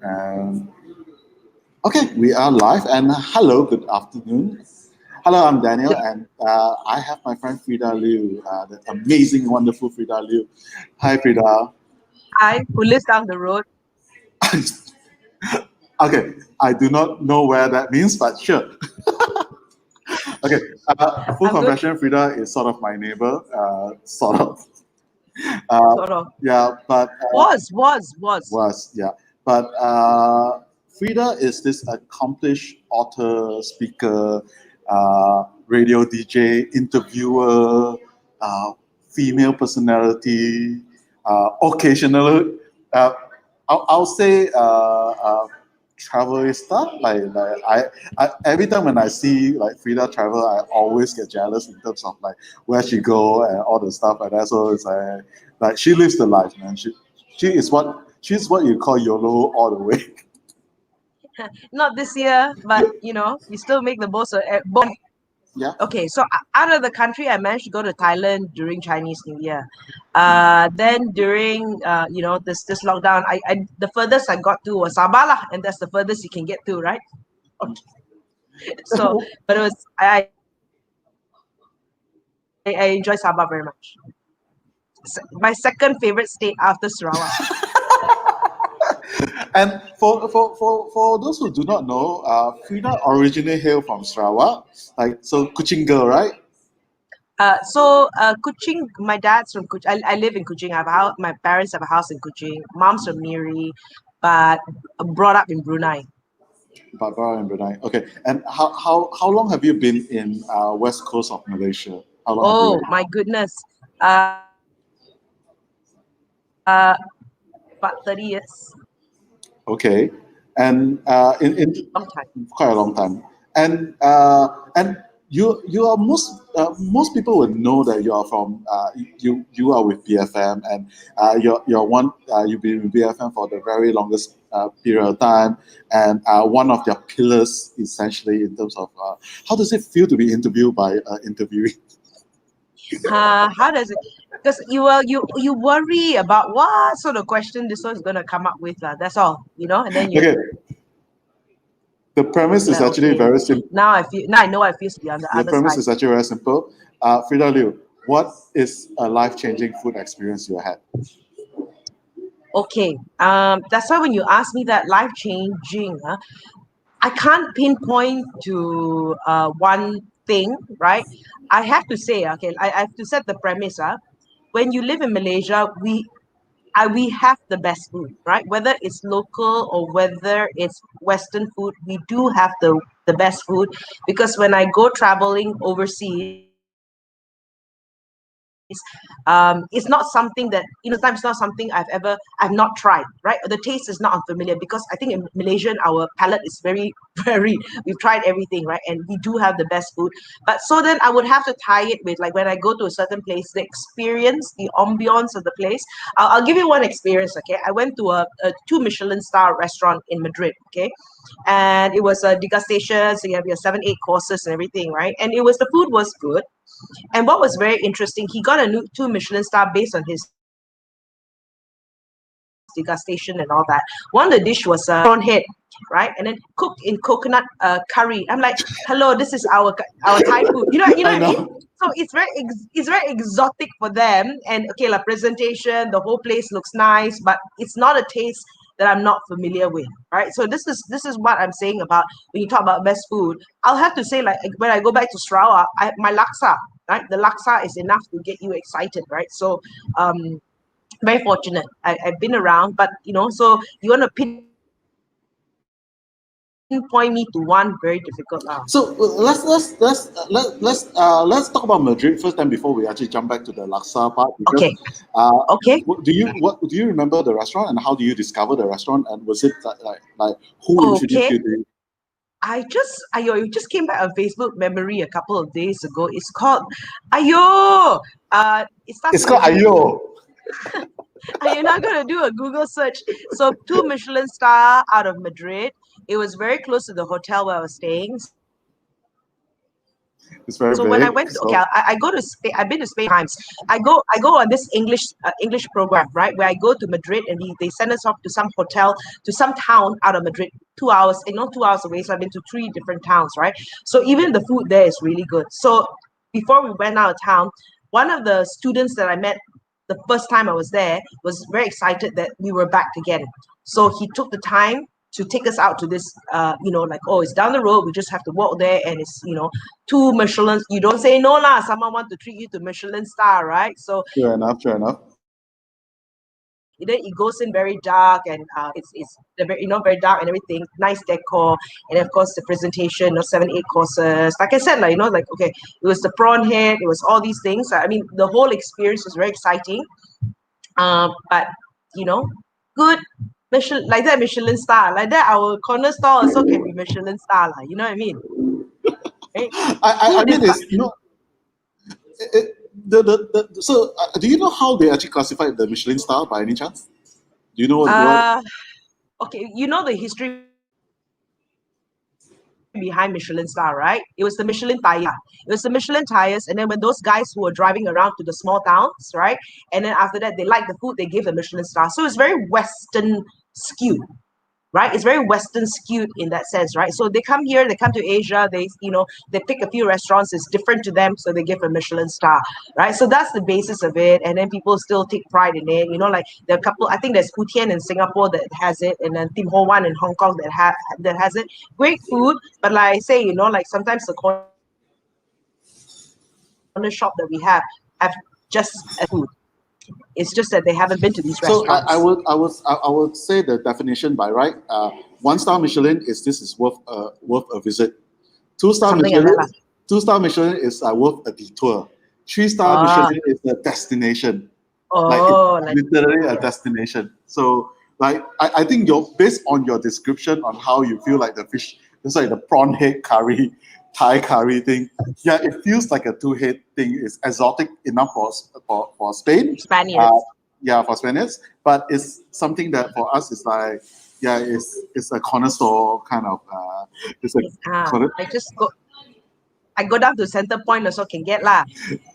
And okay, we are live. And hello, good afternoon. Hello, I'm Daniel, and I have my friend Freda Liu, the amazing, wonderful Freda Liu. Hi, Freda. I who lives down the road. Okay, I do not know where that means, but sure. Okay, full I'm good, confession, Freda is sort of my neighbor, sort of. sort of. Yeah, but Was. yeah. But Frida is this accomplished author, speaker, radio DJ, interviewer, uh, female personality, occasional, uh, I'll say travelista. I every time when I see like Frida travel, I always get jealous in terms of like where she go and all the stuff like that. So it's like she lives the life, man. She's what you call YOLO all the way. Not this year, but we still make the most of it. Yeah. Okay, so out of the country, I managed to go to Thailand during Chinese New Year. Then during this lockdown, I the furthest I got to was Sabah lah, and that's the furthest you can get to, right? So, but it was I enjoy Sabah very much. My second favorite state after Sarawak. And for those who do not know, Frida originally hail from Sarawak, like so Kuching girl, right? Kuching, my dad's from Kuching. I live in Kuching. I have a house, my parents have a house in Kuching. Mom's from Miri, but brought up in Brunei. Barbara and Brunei. Okay. And how long have you been in west coast of Malaysia? How long have Oh you? my goodness. About 30 years. Okay. And in Long time. quite a long time. And you are most people would know that you are from you are with BFM, and you've been with BFM for the very longest period of time, and one of their pillars essentially in terms of how does it feel to be interviewed by interviewing. How does it? Because you worry about what sort of question this one's gonna come up with, lah. That's all, and then you Okay, the premise is like, actually okay. very simple. Now I know I feel to be on the The other premise side. is actually very simple. Frida Liu, what is a life-changing food experience you had? Okay. That's why when you ask me that life changing, I can't pinpoint to one thing, right? I have to say, okay, I have to set the premise. When you live in Malaysia, we have the best food, right? Whether it's local or whether it's Western food, we do have the best food, because when I go traveling overseas, it's not something that sometimes it's not something I've not tried, right? The taste is not unfamiliar, because I think in Malaysian our palate is very very, we've tried everything, right? And we do have the best food. But so then I would have to tie it with, like, when I go to a certain place, the experience, the ambiance of the place. I'll give you one experience. Okay, I went to a 2 Michelin star restaurant in Madrid. Okay, and it was a degustation, so you have your 7-8 courses and everything, right? And the food was good. And what was very interesting, he got a new 2 Michelin star based on his degustation and all that. One of the dish was prawn head, right? And then cooked in coconut curry. I'm like, hello, this is our Thai food. You know I what I mean? know. So it's very exotic for them. And okay, like presentation, the whole place looks nice, but it's not a taste that I'm not familiar with, right? So this is what I'm saying about when you talk about best food. I'll have to say, like, when I go back to Sarawak, my laksa, right? The laksa is enough to get you excited, right? So very fortunate. I've been around, but so you want to pinpoint me to one, very difficult. So let's talk about Madrid first, then before we actually jump back to the laksa part. Because Okay. Okay. what do you remember the restaurant, and how do you discover the restaurant, and was it like who introduced Okay. you to it? You just came back on Facebook memory a couple of days ago. It's called Ayo. It starts It's with called a G. Ayo. You're not gonna do a Google search. So 2 Michelin star out of Madrid. It was very close to the hotel where I was staying. It's very So when I big. went to, okay, So I go to Spain. I've been to Spain times. I go on this English program, right, where I go to Madrid and they send us off to some hotel, to some town out of Madrid, 2 hours, not 2 hours away. So I've been to three different towns, right? So even the food there is really good. So before we went out of town, one of the students that I met the first time I was there was very excited that we were back again. So he took the time to take us out to this, like, oh, it's down the road. We just have to walk there, and it's, two Michelin. You don't say no lah. Someone want to treat you to Michelin star, right? So fair enough, fair enough. then it goes in very dark, and it's very, very dark and everything. Nice decor, and of course the presentation. 7, 8 courses. Like I said, like okay, it was the prawn head. It was all these things. I mean, the whole experience was very exciting. But good Michelin, like that Michelin star, like that our corner store also can be Michelin star, lah. You know what I mean? Right? I Food is mean, it's so do you know how they actually classified the Michelin star by any chance? Do you know what? okay. You know the history behind Michelin star, right? It was the Michelin tire. It was the Michelin tires, and then when those guys who were driving around to the small towns, right? And then after that, they liked the food, they gave the Michelin star. So it's very Western skewed, right? It's very Western skewed in that sense, right? So they come here, they come to Asia, they pick a few restaurants, it's different to them, so they give a Michelin star, right? So that's the basis of it, and then people still take pride in it. Like there are a couple, I think there's Putian in Singapore that has it, and then Tim Ho Wan in Hong Kong that has it. Great food, but like I say, like sometimes the corner shop that we have just a food. It's just that they haven't been to these So restaurants. I would say the definition by right. 1 star Michelin is worth a visit. 2 star Something like Michelin, that lah. 2 star Michelin is worth a detour. 3 star Ah, Michelin is a destination. Like it's oh, like literally a yes. destination. So like I think you're based on your description on how you feel like the fish, just like the prawn head curry, Thai curry thing. Yeah, it feels like a two-head thing. It's exotic enough for Spain. Uh, Spaniards. yeah, for Spaniards, but it's something that for us is like, yeah, it's a cornerstone kind of. It's a corner. I go down to Center Point also can get lah.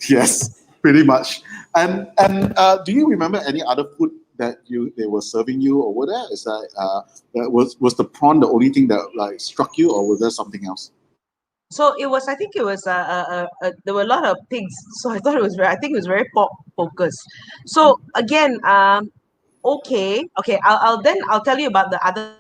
Yes, pretty much. And do you remember any other food that they were serving you over there? Is that was the prawn the only thing that like struck you, or was there something else? So it was, I think it was, there were a lot of pigs. So I think it was very pork focused. So again, okay, I'll tell you about the other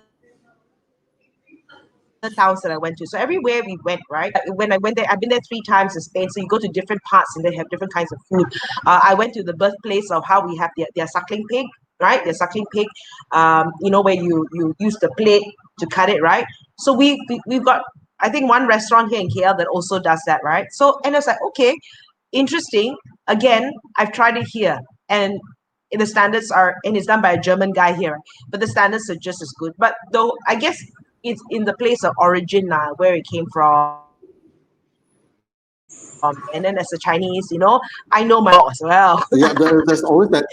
towns that I went to. So everywhere we went, right? When I went there, I've been there 3 times in Spain. So you go to different parts and they have different kinds of food. I went to the birthplace of how we have their suckling pig, right? Their suckling pig, where you use the plate to cut it, right? So we've got, I think, one restaurant here in KL that also does that, right? So, and I was like, okay, interesting. Again, I've tried it here, and the standards are, and it's done by a German guy here, but the standards are just as good. But though, I guess it's in the place of origin now, where it came from. And then as a Chinese, I know my as well. Yeah, there's always that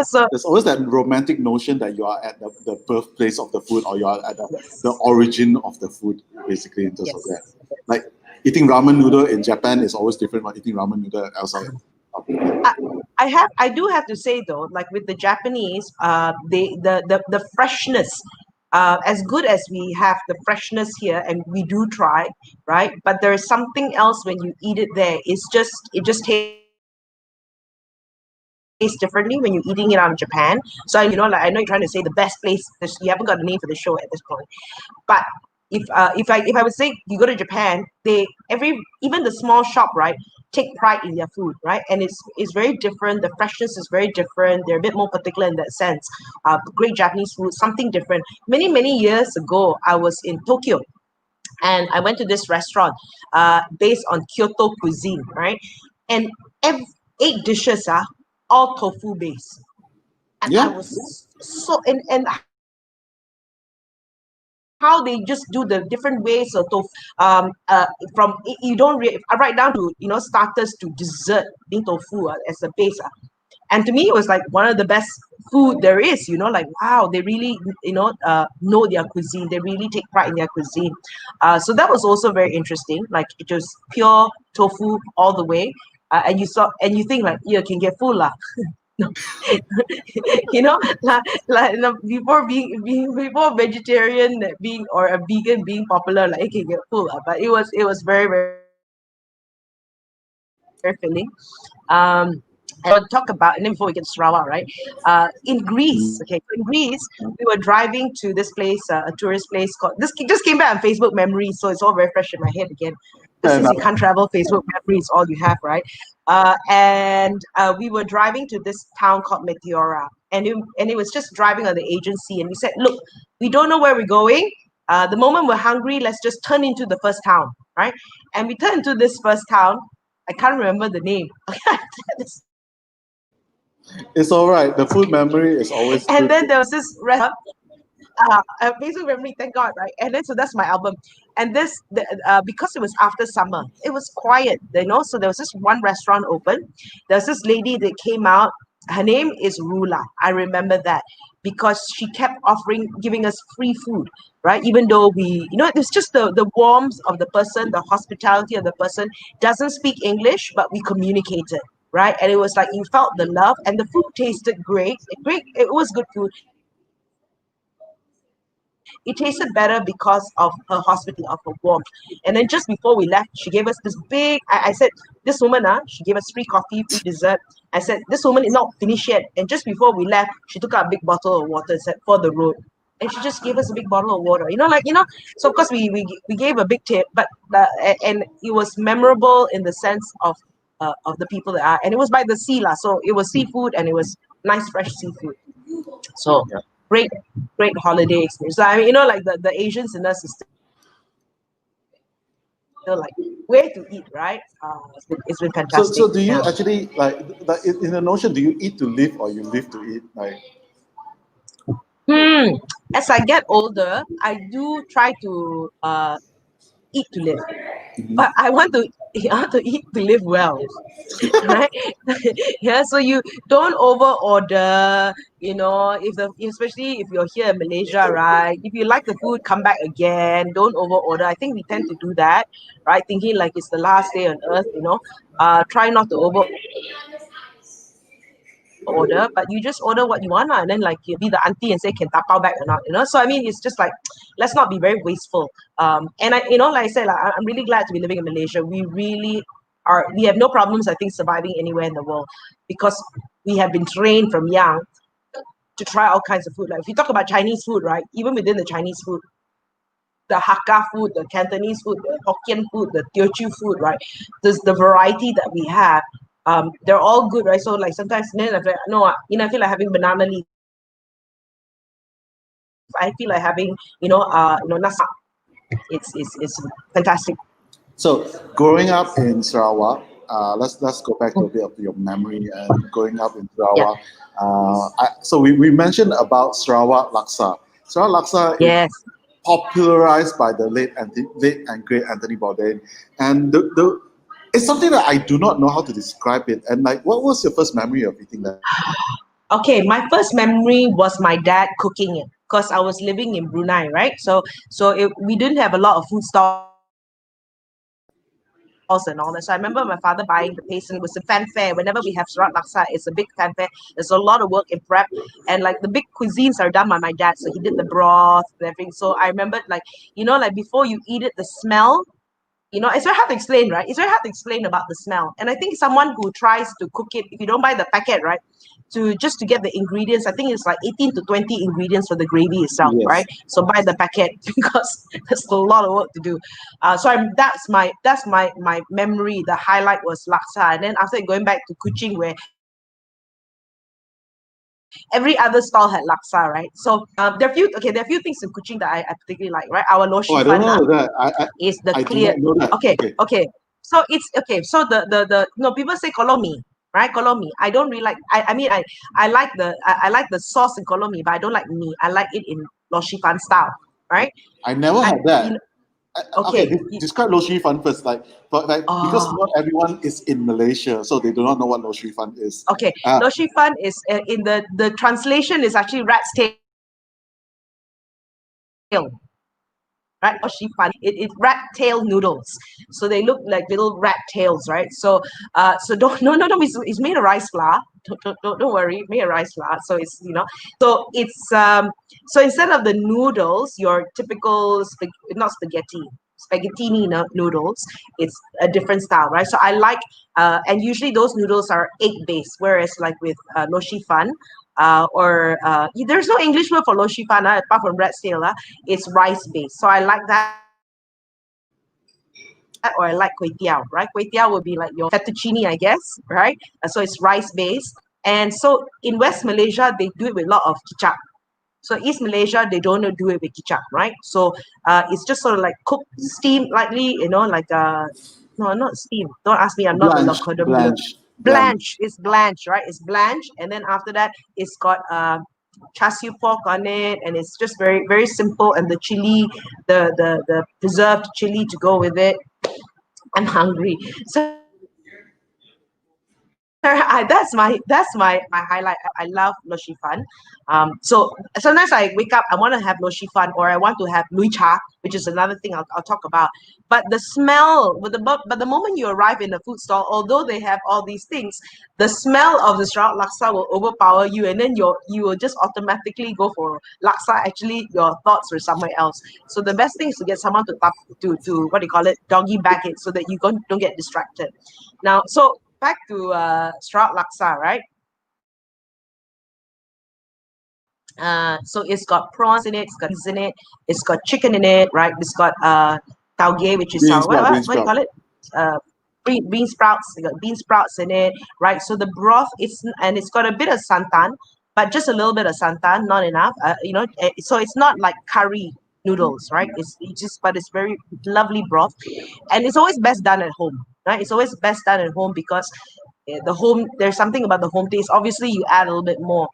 So there's always that romantic notion that you are at the birthplace of the food, or you are at the yes, origin of the food, basically in terms of that. yes. Like eating ramen noodle in Japan is always different from eating ramen noodle outside of Japan. I do have to say though, like with the Japanese, the freshness, as good as we have the freshness here, and we do try, right? But there is something else when you eat it there. It just tastes differently when you're eating it out in Japan. So like I know you're trying to say the best place. You haven't got a name for the show at this point, but if I would say you go to Japan, even the small shop, right, take pride in their food, right, and it's very different. The freshness is very different. They're a bit more particular in that sense. Great Japanese food, something different. Many years ago, I was in Tokyo, and I went to this restaurant, based on Kyoto cuisine, right, and 8 dishes are all tofu based, and I Yeah, was so and how they just do the different ways of tofu, from you don't right down to starters to dessert being tofu, as a base, and to me it was like one of the best food there is, like, wow, they really, know their cuisine. They really take pride in their cuisine. So that was also very interesting. Like, it was pure tofu all the way. And you think like, you can get full lah. Before being before vegetarian being or a vegan being popular, like, it can get full lah. But it was very, very filling. And I want to talk about, and then before we get to Sarawak, right? In Greece, okay, so in Greece, we were driving to this place, a tourist place called. This just came back on Facebook memories, so it's all very fresh in my head again. Because And since you can't travel, Facebook memory is all you have, right? And we were driving to this town called Meteora, and it was just driving on the agency, and we said, look, we don't know where we're going. The moment we're hungry, let's just turn into the first town, right? And we turned into this first town. I can't remember the name. it's all right. The food memory is always And good. then there was this restaurant, Facebook memory, thank God, right? And then so that's my album. And because it was after summer, it was quiet, So there was this one restaurant open. There was this lady that came out. Her name is Rula. I remember that because she kept giving us free food, right? Even though it's just the warmth of the person, the hospitality of the person. Doesn't speak English, but we communicated, right? And it was like you felt the love, and the food tasted great. Great, it was good food. It tasted better because of her hospitality, of her warmth. And then just before we left, she gave us this big. I said, "This woman, she gave us free coffee, free dessert." I said, "This woman is not finished yet." And just before we left, she took out a big bottle of water and said, "For the road." And she just gave us a big bottle of water. So of course we gave a big tip, but and it was memorable in the sense of the people that are, and it was by the sea lah. So it was seafood, and it was nice fresh seafood. So Yeah. great, great holiday experience. So I mean, like the Asians in us is still like where to eat, right? It's been fantastic. So do you Yeah. actually like in the notion? Do you eat to live or you live to eat? Like, Hmm. As I get older, I do try to eat to live, mhm. but I want to eat to live well. Right? Yeah, so you don't over order, especially if you're here in Malaysia, right? If you like the food, come back again. Don't over order. I think we tend to do that, right? Thinking like it's the last day on earth. Try not to over order, but you just order what you want, and then like you be the auntie and say can tapao back or not. So I mean, it's just like let's not be very wasteful. And like I said, like, I'm really glad to be living in Malaysia. We really are. We have no problems, I think, surviving anywhere in the world because we have been trained from young to try all kinds of food. Like if you talk about Chinese food, right? Even within the Chinese food, the Hakka food, the Cantonese food, the Hokkien food, the Teochew food, right? There's the variety that we have. They're all good, right? So like sometimes, then I feel like, no, I feel like having banana leaf. I feel like having, nasi. It's fantastic. So growing up in Sarawak, let's go back to a bit of your memory and growing up in Yeah. Sarawak. So we mentioned about Sarawak Laksa. Sarawak Laksa is Yes. popularized by the late and great Anthony Bourdain, and it's something that I do not know how to describe it. And like, what was your first memory of eating that? Okay, my first memory was my dad cooking it because I was living in Brunei, right? So we didn't have a lot of food stalls and all that. So I remember my father buying the paste, and it was a fanfare. Whenever we have Sarawak Laksa, it's a big fanfare. There's a lot of work in prep, and like the big cuisines are done by my dad. So he did the broth and everything. So I remember like, like before you eat it, the smell. It's very hard to explain, right? It's very hard to explain about the smell. And I think someone who tries to cook it, if you don't buy the packet, right, to get the ingredients, I think it's like 18 to 20 ingredients for the gravy itself, right? Yes. So buy the packet because there's a lot of work to do. That's my memory. The highlight was laksa, and then after going back to Kuching, where every other stall had laksa, right? So there are a few things in Kuching that I particularly like, right? Our lo Oh, shi I don't fan know that. I is the I do clear. not know that. Okay, Okay. okay. So it's okay. So the no, people say kolomi, right? Kolomi. I don't really like. I mean I like the sauce in kolomi, but I don't like meat. I like it in lo shi fan style, right? I never I had you that. know, Okay, Okay. describe Lo Shi Fan first, because Oh, not everyone is in Malaysia, so they do not know what Lo Shi Fan is. okay. Lo Shi Fan is in the translation is actually rat's tail. Right, or shifan. It's rat tail noodles, so they look like little rat tails, right? So don't no, it's made of rice flour. Don't worry, made of rice flour. So it's so it's so instead of the noodles, your typical not spaghettini noodles, it's a different style, right? So I like and usually those noodles are egg based, whereas like with lo shi fan, there's no English word for lo shi fan apart from red tail. It's rice based. So I like that, or I like kway teow, right? Kway teow would be like your fettuccine, I guess, right? So it's rice based. And so in West Malaysia, they do it with a lot of kicap. So East Malaysia, they don't do it with kicap, right? So it's just sort of like cooked, steamed lightly, like no, not steamed. Don't ask me, I'm not a Blanche, cordon bleu. Blanche, Blanche. Blanche, it's blanch, right? It's blanch, and then after that, it's got char siu pork on it, and it's just very very simple. And the chili, the preserved chili to go with it. I'm hungry. So that's my highlight. I love lo shi fan. So sometimes I wake up, I want to have lo shi fan, or I want to have lui cha, which is another thing I'll talk about. But the smell, but the moment you arrive in the food stall, although they have all these things, the smell of the Sara Laksa will overpower you, and then you will just automatically go for laksa. Actually, your thoughts are somewhere else. So the best thing is to get someone to what do you call it, doggy bag it, so that you don't get distracted. Now, so back to Sara Laksa, right? So it's got prawns in it, it's got peas in it, it's got chicken in it, right? It's got tauge, which is Bean sour. sprout, bean What do you sprout. call it? Bean sprouts. You got bean sprouts in it, right? So the broth, it's got a bit of santan, but just a little bit of santan, not enough. So it's not like curry noodles, right? But it's very lovely broth, and it's always best done at home, right? It's always best done at home because there's something about the home taste. Obviously, you add a little bit more,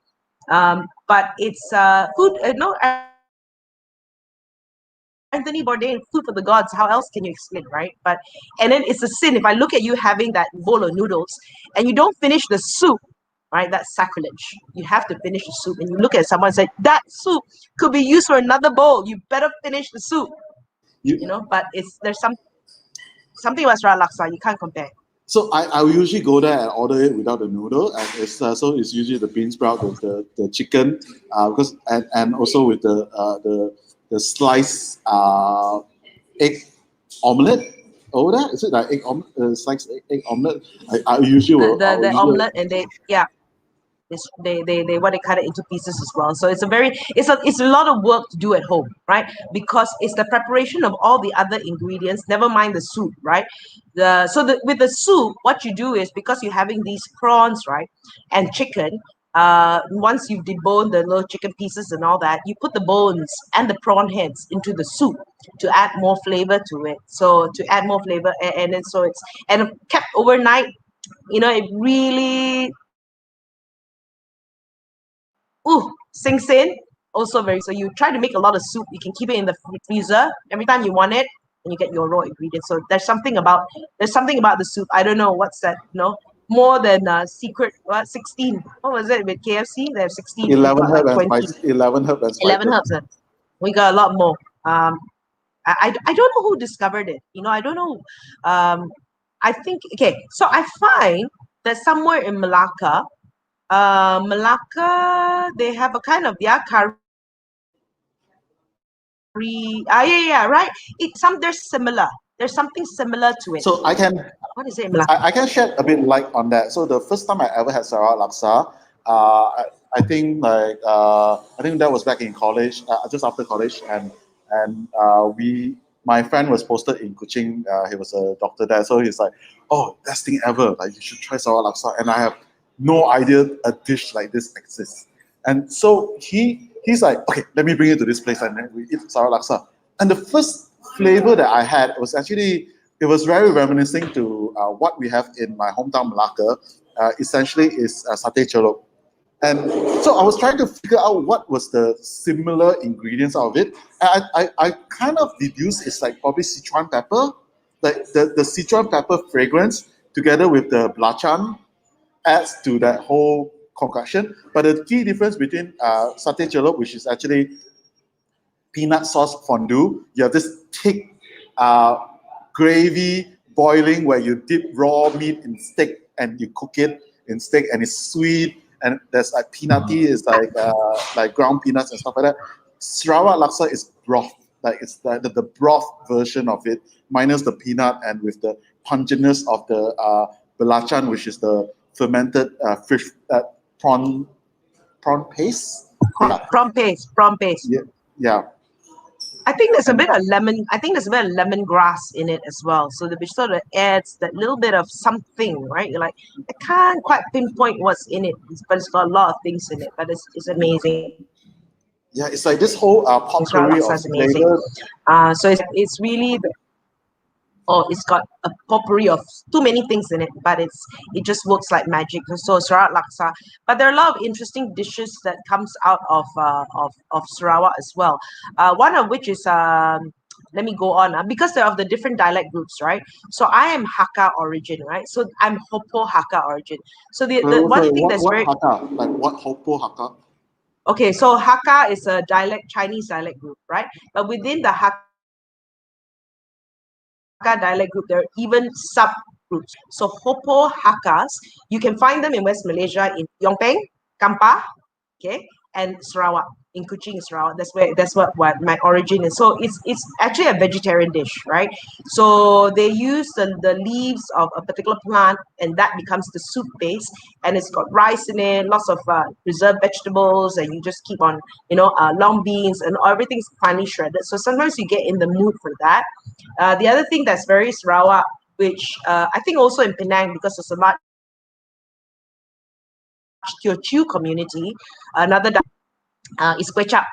but it's food. No, Anthony Bourdain, food for the gods. How else can you explain, right? And then it's a sin if I look at you having that bowl of noodles and you don't finish the soup, right? That's sacrilege. You have to finish the soup, and you look at someone and say that soup could be used for another bowl. You better finish the soup, You, But there's something about Sara Laksa you can't compare. so I will usually go there and order it without the noodle, and it's usually the bean sprout with the chicken, because and also with the sliced egg omelette over there. Is it like egg omelette? Sliced egg omelette. I will The usually omelette, and they what they cut it into pieces as well. So it's a lot of work to do at home, right? Because it's the preparation of all the other ingredients, never mind the soup, right? With the soup, what you do is, because you're having these prawns, right, and chicken. Once you've deboned the little chicken pieces and all that, you put the bones and the prawn heads into the soup to add more flavor to it. So to add more flavor, and then so it's and kept overnight. It really sinks in. Also very, so you try to make a lot of soup. You can keep it in the freezer every time you want it, and you get your raw ingredients. So there's something about the soup. I don't know what's that. More than secret. What 16? What was it with KFC? They have 16. We 11 got herb like and 20, spice, 11 herb and 11 spices. herbs. We got a lot more. I don't know who discovered it. I don't know. I think, okay. So I find that somewhere in Malacca, they have a kind of curry. Yeah, right. There's similar. There's something similar to it. So What is it in Malacca? I can shed a bit light on that. So the first time I ever had Sara Laksa, I think that was back in college, just after college, and my friend was posted in Kuching. He was a doctor there, so he's like, "Oh, best thing ever! Like you should try Sara Laksa." And I have no idea a dish like this exists. And so he's like, "Okay, let me bring you to this place," and then we eat Sara Laksa. And the first flavor that I had was actually, it was very reminiscing to what we have in my hometown Malacca. Essentially, is satay celup. And so I was trying to figure out what was the similar ingredients of it. I kind of deduced it's like probably Sichuan pepper, like the Sichuan pepper fragrance together with the belacan adds to that whole concoction. But the key difference between satay celup, which is actually peanut sauce fondue, you have this thick gravy boiling where you dip raw meat in steak and you cook it in steak and it's sweet and there's like peanutty, it's like ground peanuts and stuff like that. Sarawak laksa is broth, like it's the broth version of it, minus the peanut and with the pungentness of the belacan, which is the fermented fish prawn paste. Yeah, Prawn paste. yeah, yeah. I think there's a And bit of lemon. I think there's a bit of lemongrass in it as well. So the which sort of adds that little bit of something, right? You're like, I can't quite pinpoint what's in it, but it's got a lot of things in it. But it's amazing. yeah, it's like this whole Sarawak potpourri laksa of is amazing. flavor. So it's really it's got a potpourri of too many things in it, but it just works like magic. So Sarawak laksa, but there are a lot of interesting dishes that comes out of Sarawak as well. One of which is let me go on because they're of the different dialect groups, right? So I am Hakka origin, right? So I'm Hopo Hakka origin. So the one Sorry, thing that's what very Hakka? Like what Hopo Hakka? okay. So Hakka is a Chinese dialect group, right? But within the Hakka dialect group, there are even subgroups. So Hopo Hakkas, you can find them in West Malaysia in Yongpeng, Kampar, okay, and Sarawak, in Kuching, Sarawak. That's what my origin is. So it's actually a vegetarian dish, right? So they use the leaves of a particular plant, and that becomes the soup base, and it's got rice in it, lots of preserved vegetables, and you just keep on, long beans, and everything's finely shredded. So sometimes you get in the mood for that. The other thing that's very Sarawak, which I think also in Penang, because there's a large Teochew community, another is kway chap.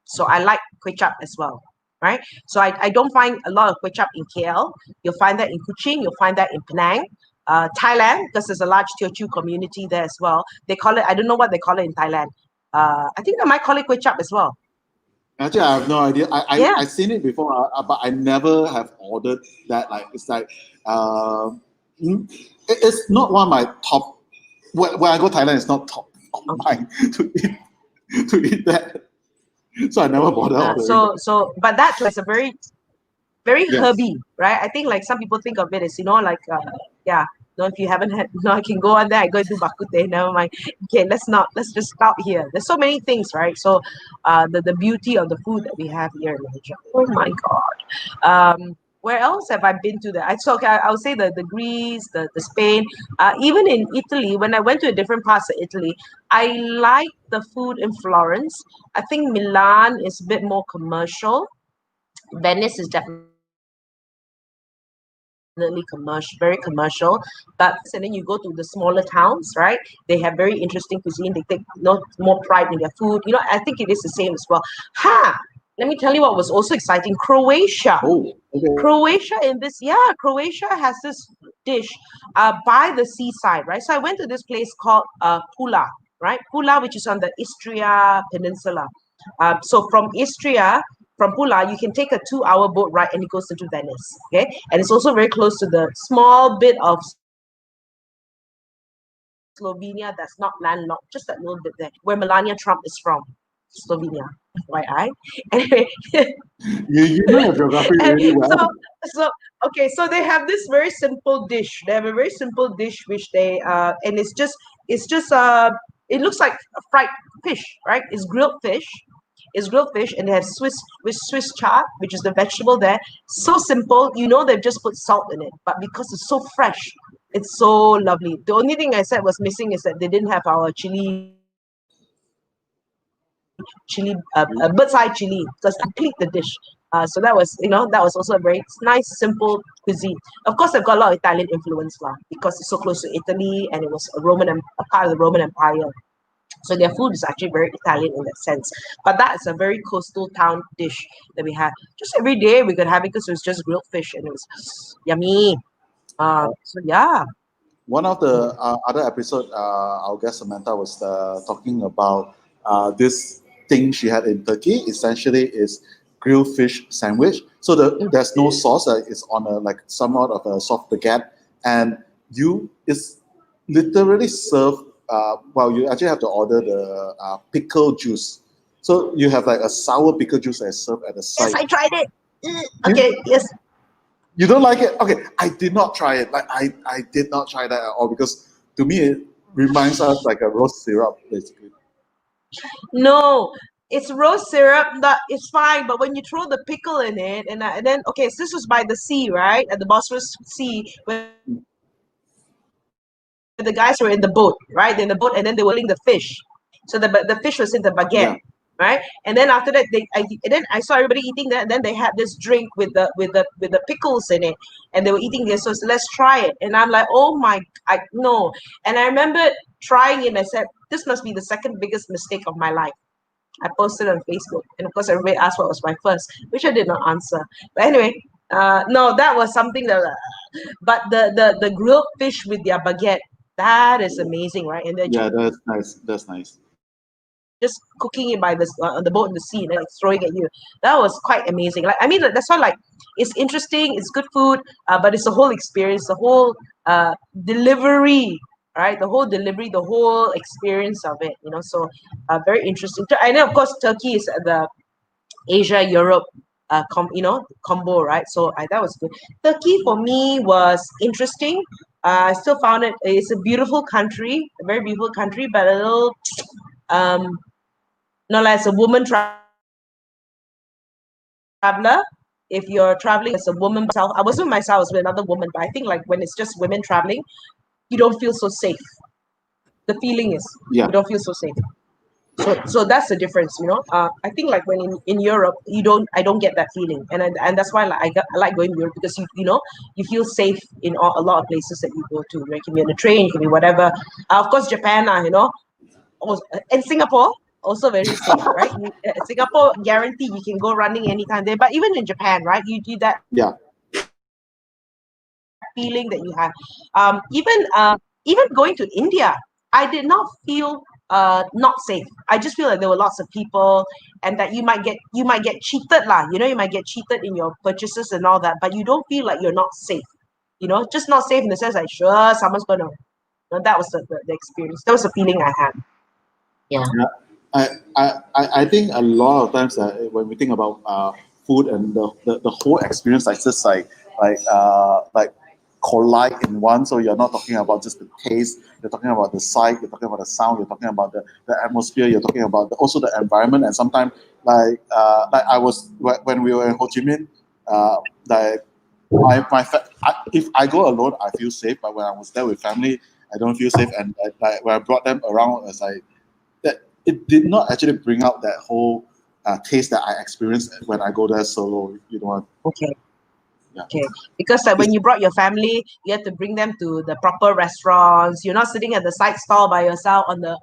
So I like kway chap as well, right? So I don't find a lot of kway chap in KL. You'll find that in Kuching, you'll find that in Penang. Thailand, because there's a large Teochew community there as well. They call it, I don't know what they call it in Thailand. I think they might call it kway chap as well. Actually, I have no idea. Yeah. I seen it before, but I never have ordered that. Like it's like, it's not one of my top. When I go Thailand, it's not top of Okay. mine to eat that. So I never bother ordering that. But that is a very Yes. herby, right? I think like some people think of it as, like, yeah, if you haven't had, I can go on there, I go do bakute, never mind. Okay, let's just stop here. There's so many things, right? So, the beauty of the food that we have here in Malaysia. Oh my God. Where else have I been to? I would say the Greece, the Spain, even in Italy. When I went to different parts of Italy, I like the food in Florence. I think Milan is a bit more commercial. Venice is definitely commercial, very commercial. But and then you go to the smaller towns, right? They have very interesting cuisine. They take more pride in their food. I think it is the same as well. Let me tell you what was also exciting. Croatia. Oh, okay. Croatia has this dish by the seaside, right? So I went to this place called Pula, right? Pula, which is on the Istria Peninsula. So from Pula, you can take a 2-hour boat ride and it goes into Venice. Okay. And it's also very close to the small bit of Slovenia that's not landlocked, just that little bit there, where Melania Trump is from. Slovenia, FYI. Anyway, You know your geography and really well. so they have this very simple dish. They have a very simple dish which they and it's just it looks like a fried fish, right? It's grilled fish. It's grilled fish, and they have Swiss chard, which is the vegetable there. So simple, they've just put salt in it, but because it's so fresh, it's so lovely. The only thing I said was missing is that they didn't have our chili, bird's eye chili, because complete the dish. So that was also a very nice, simple cuisine. Of course, they've got a lot of Italian influence lah, because it's so close to Italy, and it was a part of the Roman Empire. So their food is actually very Italian in that sense. But that is a very coastal town dish that we had. Just every day we could have it because it was just grilled fish and it was yummy. So yeah. one of the other episode, our guest Samantha was talking about this thing she had in Turkey. Essentially, is grilled fish sandwich. So there's no sauce. It's on a like somewhat of a soft baguette, and it's literally served. Well, you actually have to order the pickle juice. So you have like a sour pickle juice that is served at the Yes, side. I tried it. You, Okay, yes. you don't like it? Okay, I did not try it. Like I did not try that at all because to me it reminds us like a rose syrup basically. No, it's rose syrup. That it's fine, but when you throw the pickle in it, and then okay, so this was by the sea, right, at the Bosphorus Sea, where the guys were in the boat, right? They're in the boat, and then they were grilling the fish. So the fish was in the baguette, right? And then after Yeah, that, then I saw everybody eating that, and then they had this drink with the pickles in it, and they were eating this. So let's try it, and I'm like, oh my, I no. And I remember trying it, and I said, this must be the second biggest mistake of my life. I posted on Facebook, and of course, everybody asked what was my first, which I did not answer. But anyway, no, that was something that. But the grilled fish with their baguette, that is amazing, right? And they're yeah, that's nice. That's nice. just cooking it by on the boat in the sea, and then like throwing at you. That was quite amazing. Like I mean, that's why like it's interesting. It's good food, but it's the whole experience, the whole delivery, right? The whole delivery, the whole experience of it. You know, so very interesting. I know, of course, Turkey is the Asia Europe combo, right? So that was good. Turkey for me was interesting. I still found it's a beautiful country, a very beautiful country, but a little um not like as a woman traveler. If you're traveling as a woman by yourself, I wasn't with myself, I was with another woman, but I think like when it's just women traveling, you don't feel so safe. The feeling is you don't feel so safe. Yeah, So that's the difference, you know. I think like when in Europe, I don't get that feeling, and that's why like, I like going to Europe because you feel safe in a lot of places that you go to. Right? It can be on the train, it can be whatever. Of course, Japan, and Singapore also very safe, right? Singapore guarantee you can go running anytime there, but even in Japan, right? You that yeah, feeling that you have. Even even going to India, I did not feel not safe. I just feel like there were lots of people, and that you might get cheated lah. You know, you might get cheated in your purchases and all that, but you don't feel like you're not safe. You know, just not safe in the sense like sure someone's gonna. That was the experience. That was the feeling I had. Yeah. yeah. I think a lot of times when we think about food and the whole experience, like just like collide in one. So you're not talking about just the taste. You're talking about the sight. You're talking about the sound. You're talking about the atmosphere. You're talking about also the environment. And sometimes like I was when we were in Ho Chi Minh, like if I go alone, I feel safe. But when I was there with family, I don't feel safe. And like when I brought them around, it's like that it did not actually bring out that whole taste that I experienced when I go there solo. You know what? Okay. Yeah. Okay, because like when you brought your family, you had to bring them to the proper restaurants. You're not sitting at the side stall by yourself on the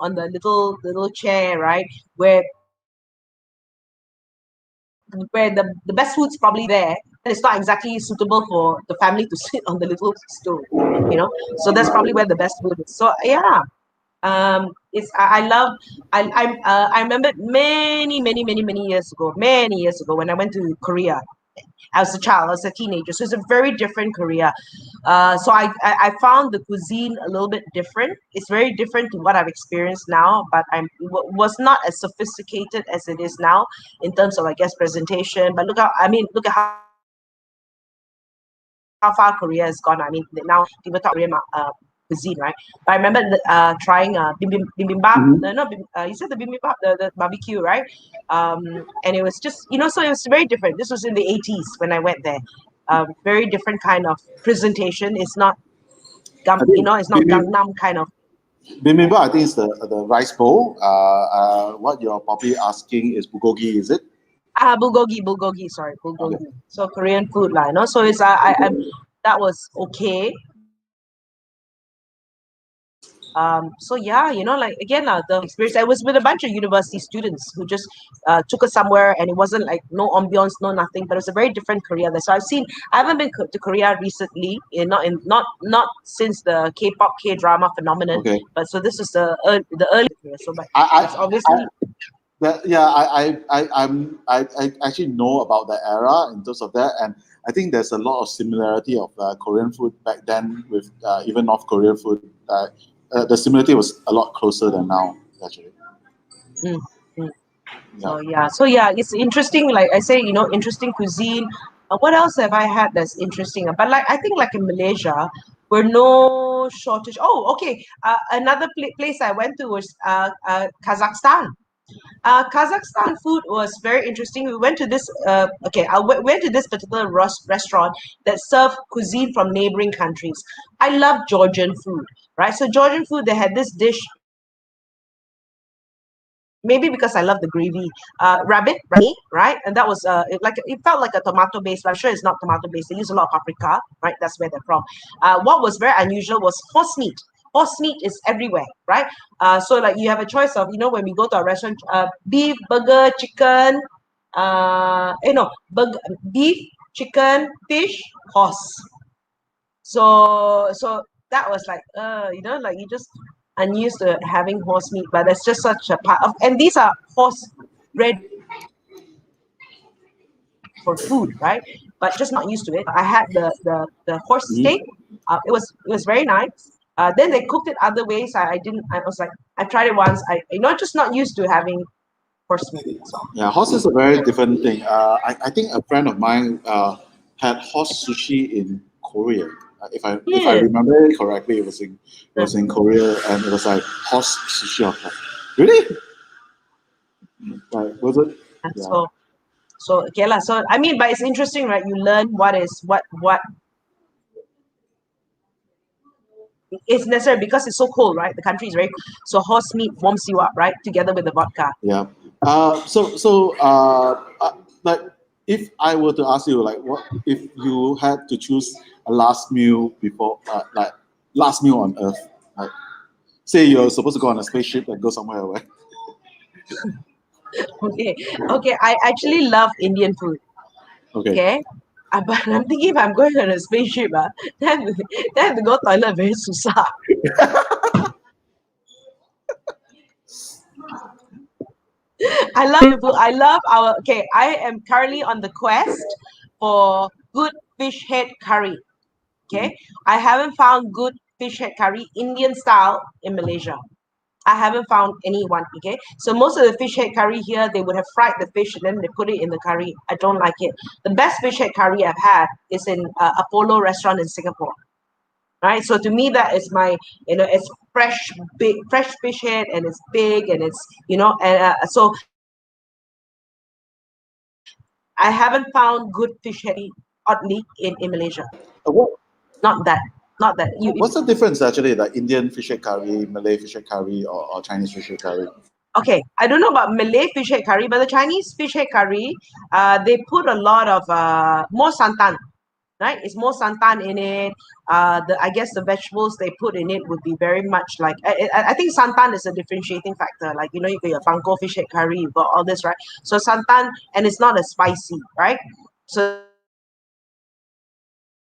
little chair, right? Where the best food's probably there, and it's not exactly suitable for the family to sit on the little stool, you know. So that's probably where the best food is. So yeah, it's I love I remember many years ago when I went to Korea. I was a child, I was a teenager, so it's a very different Korea. So I found the cuisine a little bit different. It's very different to what I've experienced now, but was not as sophisticated as it is now in terms of I guess presentation. But look at how far Korea has gone. I mean now people talk Korean cuisine, right? But I remember trying bibimbap. No, Mhm. you said the bibimbap, the barbecue, right? And it was just so it was very different. This was in the 80s when I went there. Very different kind of presentation. I think It's not Gangnam kind of. bibimbap. I think it's the rice bowl. What you're probably asking is bulgogi, is it? Bulgogi, sorry, Okay. bulgogi. So Korean food lah, so that was okay. So yeah, like again, the experience. I was with a bunch of university students who just took us somewhere, and it wasn't like no ambiance, no nothing, but it was a very different Korea there. So I haven't been to Korea recently, not since the K-pop K-drama phenomenon, Okay. but so this is the early Korea. So, but it's I, obviously. yeah, I actually know about the era in terms of that, and I think there's a lot of similarity of Korean food back then with even North Korean food. The similarity was a lot closer than now, actually. Mm, mm. Yeah. So yeah, it's interesting. Like I say, interesting cuisine. What else have I had that's interesting? But like I think like in Malaysia, we're no shortage. Oh, okay. Another place I went to was Kazakhstan. Kazakhstan food was very interesting. We went to this. Went to this particular restaurant that served cuisine from neighboring countries. I love Georgian food, right? So Georgian food, they had this dish. Maybe because I love the gravy, rabbit, right? And that was it felt like a tomato base, but I'm sure it's not tomato based. They use a lot of paprika, right? That's where they're from. What was very unusual was horse meat. Horse meat is everywhere, right? So like you have a choice of, when we go to a restaurant, beef, burger, chicken, beef, chicken, fish, horse. So that was like like you just unused to having horse meat, but that's just such a part of, and these are horse bred for food, right? But just not used to it. I had the horse steak. Mhm. It was very nice. Then they cooked it other ways. I didn't. I was like, I tried it once. Just not used to having horse meat. So Yeah, horse is a very different thing. I think a friend of mine had horse sushi in Korea. If I yeah. remember it correctly, it was in Korea, and it was like horse sushi. I was like, really? Like, was it? Yeah. So okay lah. So I mean, but it's interesting, right? You learn what is necessary because it's so cold, right? The country is very cold. So horse meat warms you up, right? Together with the vodka. Yeah. Like, if I were to ask you, like, what if you had to choose a last meal before, like, last meal on Earth, like, say you're supposed to go on a spaceship and go somewhere away. Okay. Okay. I actually love Indian food. Okay. Okay. But I'm thinking if I'm going on a spaceship, then I have to go toilet very susah. I love Indian food. I love okay. I am currently on the quest for good fish head curry. Okay. I haven't found good fish head curry Indian style in Malaysia. I haven't found anyone. Okay, so most of the fish head curry here, they would have fried the fish and then they put it in the curry. I don't like it. The best fish head curry I've had is in Apollo restaurant in Singapore. Right, so to me that is my, it's fresh, big, fresh fish head, and it's big, and it's, and so I haven't found good fish head oddly in Malaysia. What Not that, not that you. What's the difference actually, like Indian fish head curry, Malay fish head curry, or Chinese fish head curry? Okay, I don't know about Malay fish head curry, but the Chinese fish head curry, they put a lot of more santan, right? It's more santan in it. I guess the vegetables they put in it would be very much like I think santan is a differentiating factor. Like you got your panko fish head curry, you've got all this, right? So santan, and it's not as spicy, right? So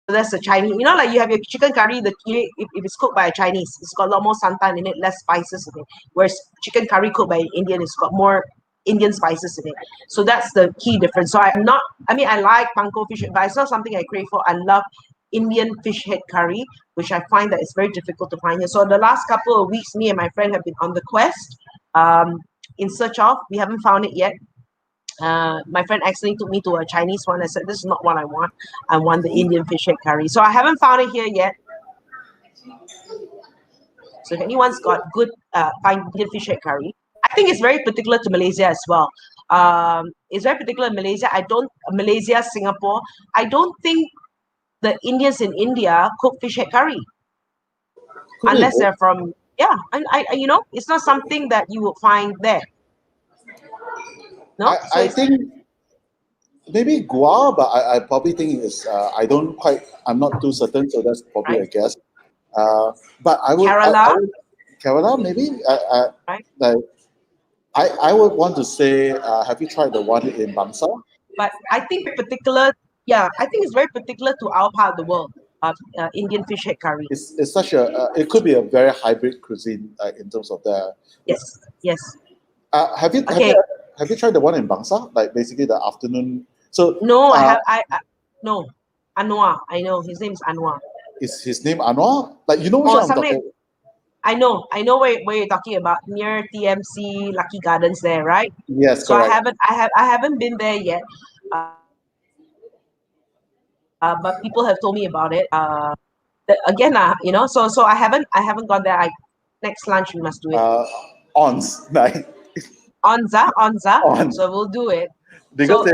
that's the Chinese. Like you have your chicken curry. If it's cooked by a Chinese, it's got a lot more santan in it, less spices in it. Whereas chicken curry cooked by an Indian, it's got more Indian spices in it. So that's the key difference. So I'm not. I mean, I like panko fish, but it's not something I crave for. I love Indian fish head curry, which I find that it's very difficult to find here. So the last couple of weeks, me and my friend have been on the quest, in search of. We haven't found it yet. My friend actually took me to a Chinese one. I said, this is not what I want. I want the Indian fish head curry. So I haven't found it here yet. So if anyone's got good fine Indian fish head curry, I think it's very particular to Malaysia as well. It's very particular in Malaysia. Malaysia, Singapore. I don't think the Indians in India cook fish head curry Really? unless they're from, yeah. And it's not something that you will find there. No, so I it's think maybe Goa, but I probably think it's I'm not too certain, so that's probably right. a guess. But I would I, I Kerala. would Canada, maybe. right? Like, I would want to say, have you tried the one in Bangsa? But I think particular, yeah, I think it's very particular to our part of the world. Indian fish head curry. It's such a it could be a very hybrid cuisine in terms of the. Yes, yes. Have you Okay. have you tried the one in Bangsa? Like basically the afternoon. So No, I have. No. Anwar. I know his name is Anwar. is his name Anwar? Like you know which Or one I'm something. talking. I know. I know where you're talking about, near TMC Lucky Gardens there, right? Yes, So I correct. haven't. I haven't been there yet. But people have told me about it. Again, so I haven't gone there. Next lunch we must do it. Ons, like Onza. on So we'll do it. because So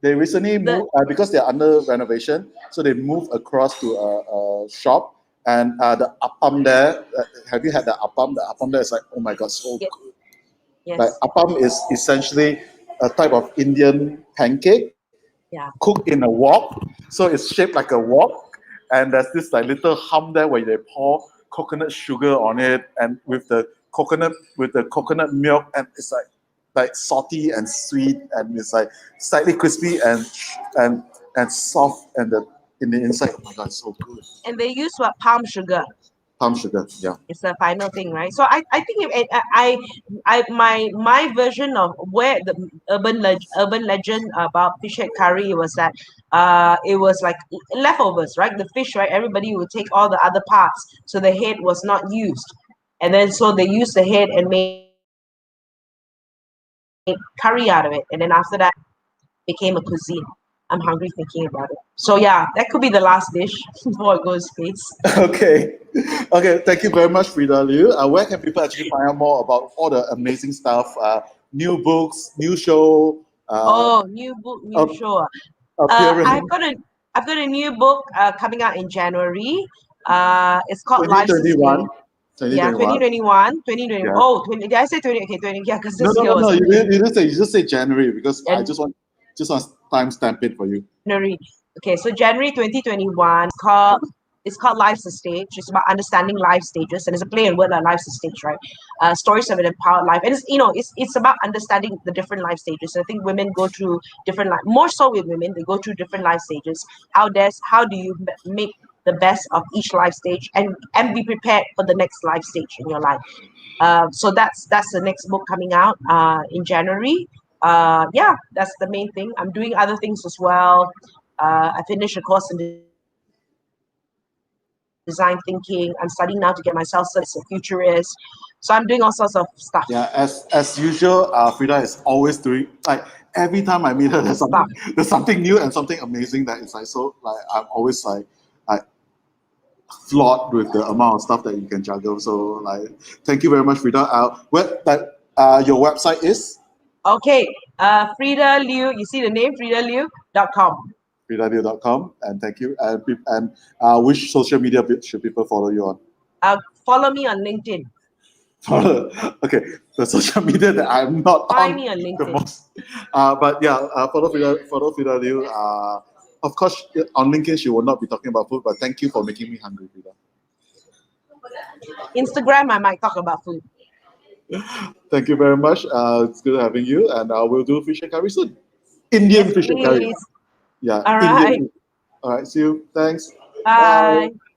they recently the moved because they're under renovation, so they moved across to a shop and the appam there. Have you had the appam? The appam there is like, oh my god, so yes, good. Like yes, appam is essentially a type of Indian pancake yeah, cooked in a wok, so it's shaped like a wok, and there's this like little hum there where they pour coconut sugar on it, and with the coconut milk, and it's like salty and sweet, and it's like slightly crispy and soft, and the in the inside, oh my god, it's so good. and they use what, palm sugar. Palm sugar, yeah. It's the final thing, right? So I think my version of where the urban legend about fish head curry was that it was like leftovers, right? The fish, right? Everybody would take all the other parts, so the head was not used, and then so they used the head and made curry out of it, and then after that became a cuisine. I'm hungry thinking about it. So yeah, that could be the last dish before it goes space. Okay. Okay. Thank you very much, Freda Liu. Where can people actually find out more about all the amazing stuff? New books, new show, Oh, new book, new ap- show. appearance, I've got a new book coming out in January. It's called Life Sustain. 2021. Yeah, 2021. 2021, 2020. Yeah. Oh, 20, did I say 20? Okay, 20. Yeah, because No, this no, year no, was no. amazing. You just say January because I And just want timestamp it for you. January. Okay, so January 2021. It's called Life Stage. It's about understanding life stages, and it's a play on word like life stage, right? Stories of an empowered life, and it's about understanding the different life stages. I think women go through different life, more so with women, they go through different life stages. How do you make the best of each life stage, and be prepared for the next life stage in your life? So that's the next book coming out in January. Yeah, that's the main thing. I'm doing other things as well. I finished a course in design thinking. I'm studying now to get myself as a futurist. So I'm doing all sorts of stuff. Yeah, as usual, Frida is always doing like every time I meet her, there's something new and something amazing that is like so like I'm always like flawed with the amount of stuff that you can juggle. So like, thank you very much, Frida. Your website is Okay, Freda Liu. You see the name FredaLiu.com. fridaliu.com, and thank you. And which social media should people follow you on? Follow me on LinkedIn. Okay, the social media that I'm not Find on me on the LinkedIn. most. But yeah, follow Frida Liu. Of course, on LinkedIn, she will not be talking about food, but thank you for making me hungry, Frida. Instagram, I might talk about food. Thank you very much. It's good having you, and we'll do fish and curry soon. Indian Yes, fish and curry. please. Yeah, All right. Indian. All right, see you. Thanks. Bye. Bye.